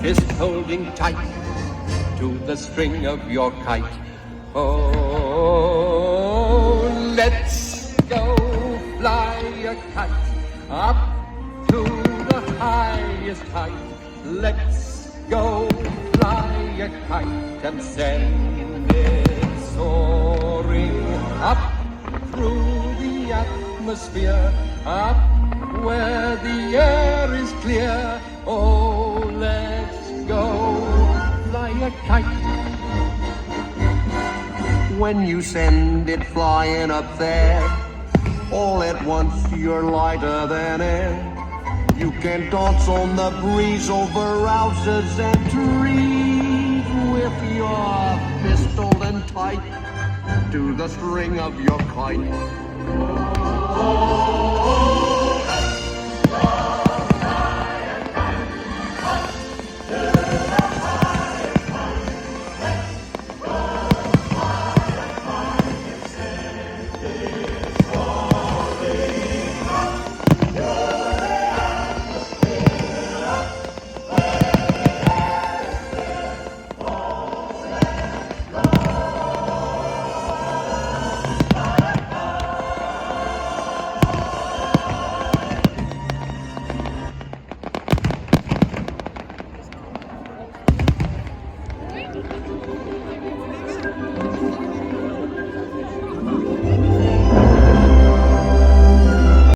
fist holding tight to the string of your kite. Oh, let's go fly a kite up to the highest height. Let's go fly a kite and send it soaring up through the atmosphere, up where the air is clear. Oh, let's go fly a kite. When you send it flying up there, all at once you're lighter than air. You can dance on the breeze over houses and trees with your fist holding tight to the string of your kite. Oh, oh, oh.